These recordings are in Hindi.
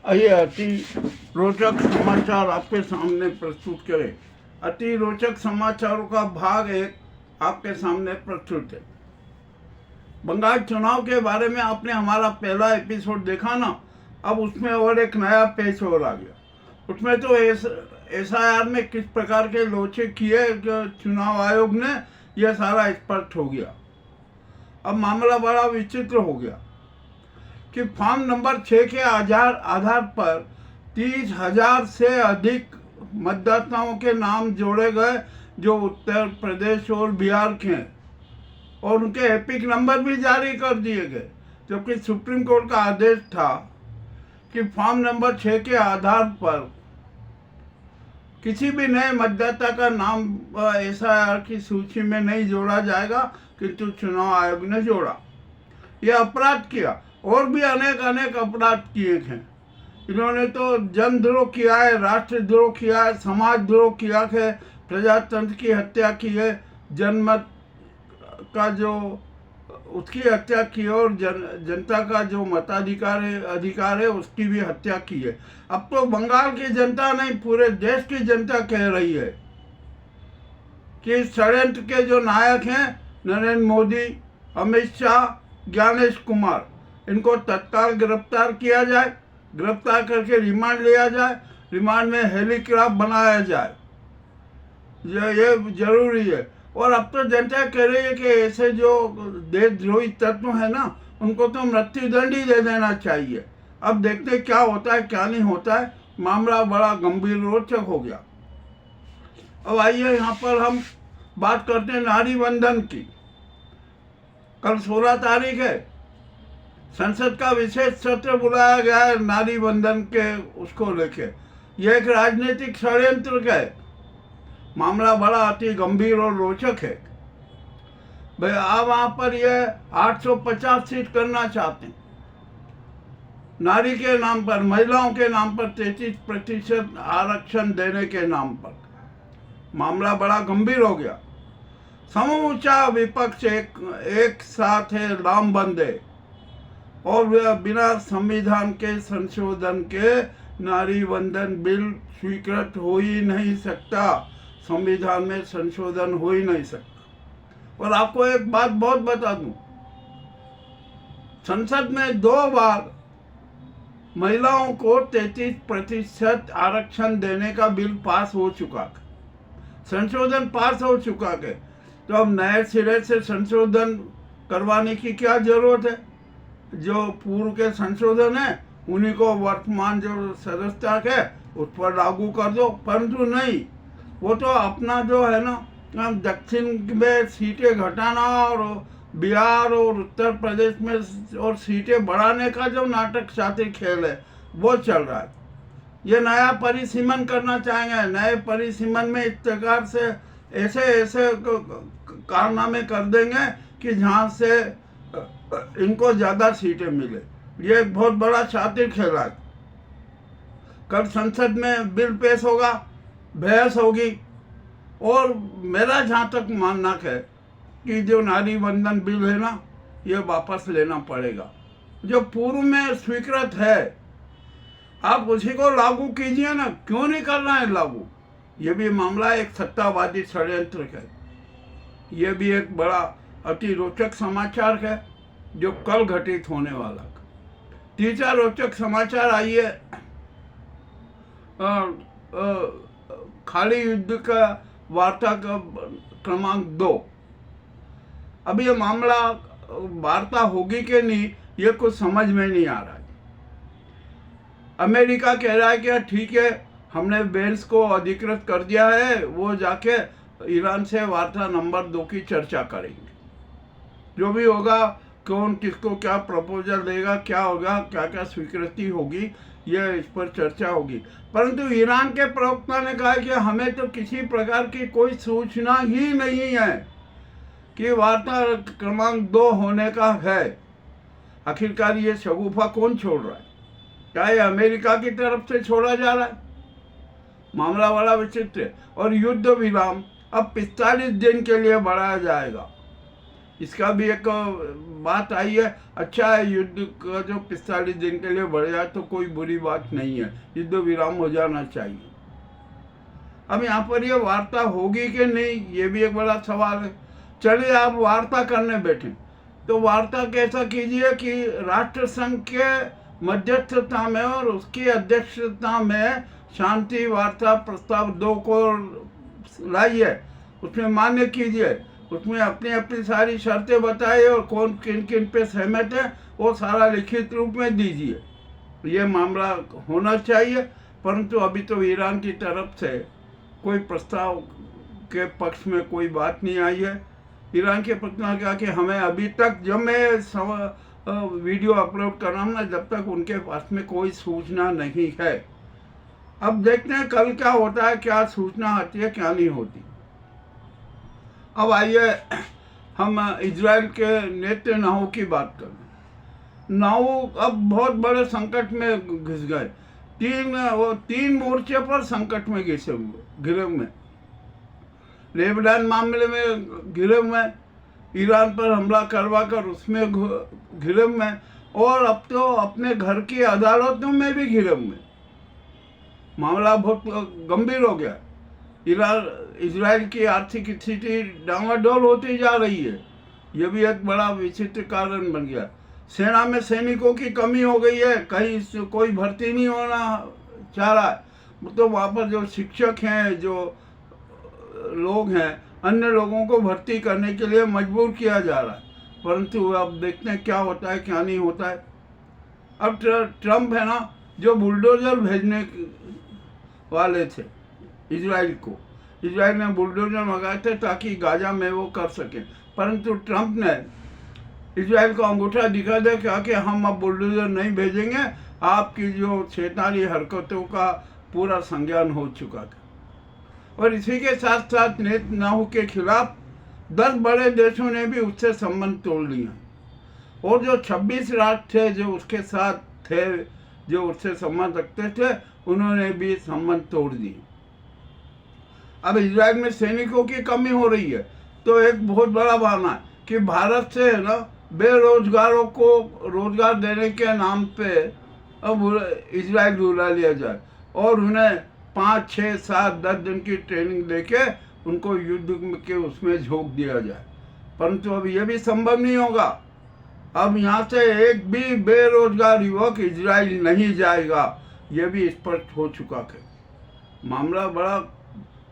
आइए अति रोचक समाचार आपके सामने प्रस्तुत करें। अति रोचक समाचारों का भाग एक आपके सामने प्रस्तुत है। बंगाल चुनाव के बारे में आपने हमारा पहला एपिसोड देखा ना, अब उसमें और एक नया पेज और आ गया। उसमें तो SIR में किस प्रकार के लोचे किए चुनाव आयोग ने, यह सारा स्पष्ट हो गया। अब मामला बड़ा विचित्र हो गया कि फॉर्म नंबर 6 के आधार पर 30,000 से अधिक मतदाताओं के नाम जोड़े गए जो उत्तर प्रदेश और बिहार के हैं, और उनके एपिक नंबर भी जारी कर दिए गए, जबकि सुप्रीम कोर्ट का आदेश था कि फॉर्म नंबर 6 के आधार पर किसी भी नए मतदाता का नाम SIR की सूची में नहीं जोड़ा जाएगा, किंतु चुनाव आयोग ने जोड़ा। यह अपराध किया, और भी अनेक अपराध किए हैं। इन्होंने तो जनद्रोह किया है, राष्ट्रद्रोह किया है, समाजद्रोह किया है, प्रजातंत्र की हत्या की है, जनमत का जो उसकी हत्या की है, और जनता का जो अधिकार है उसकी भी हत्या की है। अब तो बंगाल की जनता नहीं, पूरे देश की जनता कह रही है कि षड्यंत्र के जो नायक हैं नरेंद्र मोदी, अमित शाह, ज्ञानेश कुमार, इनको तत्काल गिरफ्तार किया जाए, गिरफ्तार करके रिमांड लिया जाए, रिमांड में हेलीकॉप्टर बनाया जाए, ये जरूरी है। और अब तो जनता कह रही है कि ऐसे जो देशद्रोही तत्व है ना, उनको तो मृत्युदंड ही दे देना चाहिए। अब देखते क्या होता है क्या नहीं होता है। मामला बड़ा गंभीर रोचक हो गया। अब आइए यहाँ पर हम बात करते हैं नारी बंधन की। कल 16 तारीख है, संसद का विशेष सत्र बुलाया गया है नारी बंधन के उसको लेके। यह एक राजनीतिक षड्यंत्र है। मामला बड़ा अति गंभीर और रोचक है। भाई आप वहाँ पर यह 850 सीट करना चाहते हैं, नारी के नाम पर, महिलाओं के नाम पर 33% आरक्षण देने के नाम पर। मामला बड़ा गंभीर हो गया। समूचा विपक्ष एक साथ है लामबंद है, और वह बिना संविधान के संशोधन के नारी बंधन बिल स्वीकृत हो ही नहीं सकता। संविधान में संशोधन हो ही नहीं सकता। और आपको एक बात बहुत बता दूं, संसद में 2 बार महिलाओं को 33% आरक्षण देने का बिल पास हो चुका है, संशोधन पास हो चुका है। तो अब नए सिरे से संशोधन करवाने की क्या जरूरत है? जो पूर्व के संशोधन है उन्हीं को वर्तमान जो सदस्यता है उस पर लागू कर दो। परंतु नहीं, वो तो अपना जो है ना दक्षिण में सीटें घटाना और बिहार और उत्तर प्रदेश में और सीटें बढ़ाने का जो नाटक शातिर खेल है वो चल रहा है। ये नया परिसीमन करना चाहेंगे। नए परिसीमन में इस प्रकार से ऐसे कारनामे कर देंगे कि जहाँ से इनको ज़्यादा सीटें मिले। ये एक बहुत बड़ा शातिर खेल है। कल संसद में बिल पेश होगा, बहस होगी, और मेरा जहाँ तक मानना है कि जो नारी बंधन बिल है ना, ये वापस लेना पड़ेगा। जो पूर्व में स्वीकृत है आप उसी को लागू कीजिए ना, क्यों नहीं करना है लागू? ये भी मामला एक सत्तावादी षड्यंत्र है। ये भी एक बड़ा अति रोचक समाचार है जो कल घटित होने वाला है। तीसरा रोचक समाचार आइए, खाली युद्ध का वार्ता का क्रमांक 2। अब ये मामला वार्ता होगी कि नहीं ये कुछ समझ में नहीं आ रहा है। अमेरिका कह रहा है कि ठीक है, हमने बेंस को अधिकृत कर दिया है, वो जाके ईरान से वार्ता नंबर 2 की चर्चा करेंगे। जो भी होगा, कौन किसको क्या प्रपोजल देगा, क्या होगा, क्या क्या स्वीकृति होगी, ये इस पर चर्चा होगी। परंतु ईरान के प्रवक्ता ने कहा कि हमें तो किसी प्रकार की कोई सूचना ही नहीं है कि वार्ता क्रमांक 2 होने का है। आखिरकार ये शगुफा कौन छोड़ रहा है? क्या ये अमेरिका की तरफ से छोड़ा जा रहा है? मामला बड़ा विचित्र है। और युद्ध विराम अब 45 दिन के लिए बढ़ाया जाएगा। इसका भी एक बात आई है। अच्छा है, युद्ध का जो 45 दिन के लिए बढ़ जाए तो कोई बुरी बात नहीं है, युद्ध विराम हो जाना चाहिए। अब यहाँ पर ये वार्ता होगी कि नहीं, ये भी एक बड़ा सवाल है। चलिए आप वार्ता करने बैठे तो वार्ता कैसा कीजिए कि राष्ट्र संघ के मध्यस्थता में और उसकी अध्यक्षता में शांति वार्ता प्रस्ताव 2 को लाइए, उसमें मान्य कीजिए, उसमें अपनी अपनी सारी शर्तें बताइए और कौन किन किन पे सहमत है वो सारा लिखित रूप में दीजिए। ये मामला होना चाहिए। परंतु अभी तो ईरान की तरफ से कोई प्रस्ताव के पक्ष में कोई बात नहीं आई है। ईरान के पक्ष में कहा कि हमें अभी तक, जब मैं वीडियो अपलोड कर रहा हूँ ना, जब तक उनके पास में कोई सूचना नहीं है। अब देखते हैं कल क्या होता है, क्या सूचना आती है क्या नहीं होती। अब आइए हम इजराइल के नेतन्याहू की बात करें। नाहू अब बहुत बड़े संकट में घिस गए। तीन मोर्चे पर संकट में घिरे हुए, लेबनान मामले में घिरे हुए, ईरान पर हमला करवा कर उसमें घिरे हुए, और अब तो अपने घर की अदालतों में भी घिरे हुए। मामला बहुत गंभीर हो गया। इजराइल की आर्थिक स्थिति डामाडोल होती जा रही है, यह भी एक बड़ा विचित्र कारण बन गया। सेना में सैनिकों की कमी हो गई है, कहीं कोई भर्ती नहीं होना चाह रहा है, तो वहाँ पर जो शिक्षक हैं, जो लोग हैं, अन्य लोगों को भर्ती करने के लिए मजबूर किया जा रहा है। परंतु अब देखते हैं क्या होता है क्या नहीं होता है। अब ट्रम्प है ना, जो बुलडोजर भेजने वाले थे इजराइल ने बुलडोजर मंगाए थे ताकि गाजा में वो कर सके, परंतु ट्रम्प ने इजराइल को अंगूठा दिखा दे कहा कि हम अब बुलडोजर नहीं भेजेंगे, आपकी जो शैतानी हरकतों का पूरा संज्ञान हो चुका था। और इसी के साथ साथ नेतन्याहू के खिलाफ 10 बड़े देशों ने भी उससे संबंध तोड़ लिया, और जो 26 राष्ट्र थे जो उसके साथ थे, जो उससे संबंध रखते थे, उन्होंने भी संबंध तोड़ दिए। अब इजराइल में सैनिकों की कमी हो रही है, तो एक बहुत बड़ा बहाना है कि भारत से है ना बेरोजगारों को रोजगार देने के नाम पे अब इजराइल बुला लिया जाए और उन्हें 5, 6, 7, 10 दिन की ट्रेनिंग देके उनको युद्ध के उसमें झोंक दिया जाए। परंतु अब यह भी संभव नहीं होगा। अब यहाँ से एक भी बेरोजगार युवक इजराइल नहीं जाएगा, यह भी स्पष्ट हो चुका है। मामला बड़ा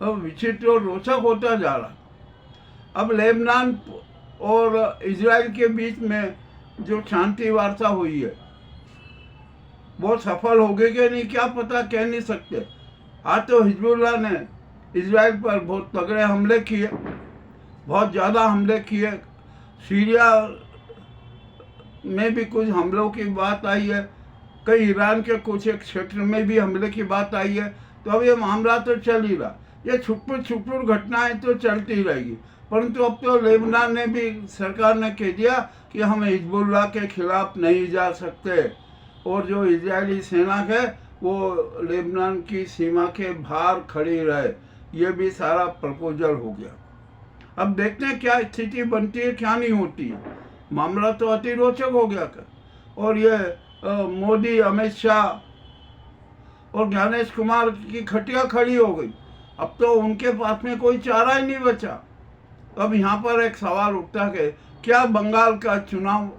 विचित्र और रोचक होता जा रहा। अब लेबनान और इजराइल के बीच में जो शांति वार्ता हुई है वो सफल हो गई कि नहीं, क्या पता, कह नहीं सकते। आज तो हिजबुल्लाह ने इजराइल पर बहुत तगड़े हमले किए, बहुत ज़्यादा हमले किए। सीरिया में भी कुछ हमलों की बात आई है, कई ईरान के कुछ एक क्षेत्र में भी हमले की बात आई है। तो अब ये मामला तो चल ही रहा, ये छुटपुट घटनाएं तो चलती ही रहेगी। परंतु अब तो लेबनान ने भी, सरकार ने कह दिया कि हम हिजबुल्लाह के खिलाफ नहीं जा सकते, और जो इजरायली सेना है वो लेबनान की सीमा के बाहर खड़ी रहे। ये भी सारा प्रपोजल हो गया। अब देखते हैं क्या स्थिति बनती है क्या नहीं होती है। मामला तो अति रोचक हो गया कर। और ये मोदी, अमित शाह और ज्ञानेश कुमार की खटिया खड़ी हो गई। अब तो उनके पास में कोई चारा ही नहीं बचा। अब यहाँ पर एक सवाल उठता है, क्या बंगाल का चुनाव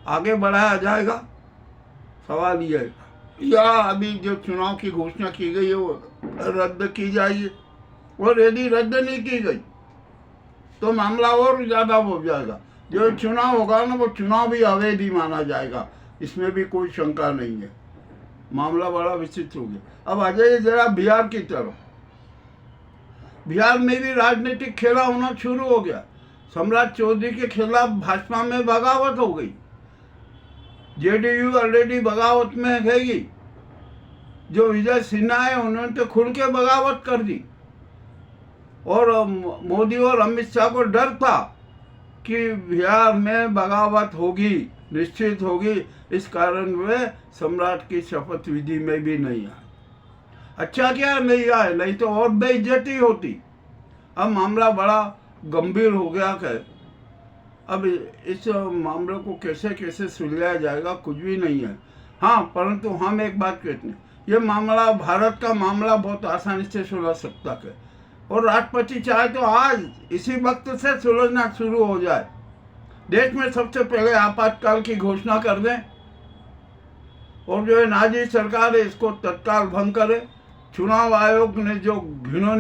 आगे बढ़ाया जाएगा? सवाल ये है, या अभी जो चुनाव की घोषणा की गई है वो रद्द की जाएगी, और यदि रद्द नहीं की गई तो मामला और ज़्यादा हो जाएगा। जो चुनाव होगा ना वो चुनाव भी अवैध ही माना जाएगा, इसमें भी कोई शंका नहीं है। मामला बड़ा विचित्र हो गया। अब आ जाइए जरा बिहार की तरफ। बिहार में भी राजनीतिक खेला होना शुरू हो गया। सम्राट चौधरी के खिलाफ भाजपा में बगावत हो गई। जेडीयू ऑलरेडी बगावत में है। जो विजय सिन्हा है उन्होंने तो खुल के बगावत कर दी, और मोदी और अमित शाह को डर था कि बिहार में बगावत होगी, निश्चित होगी। इस कारण वे सम्राट की शपथ विधि में भी नहीं आए। अच्छा क्या नहीं आए, नहीं तो और बेइज्जती होती। अब मामला बड़ा गंभीर हो गया है। अब इस मामले को कैसे कैसे सुलझाया जाएगा कुछ भी नहीं है। हाँ, परंतु हम एक बात कहते हैं, ये मामला, भारत का मामला बहुत आसानी से सुलझ सकता है और राष्ट्रपति चाहे तो आज इसी वक्त से सुलझना शुरू हो जाए। देश में सबसे पहले आपातकाल की घोषणा कर दें और जो है नाजी सरकार है इसको तत्काल भंग करे। चुनाव आयोग ने जो घिनौनी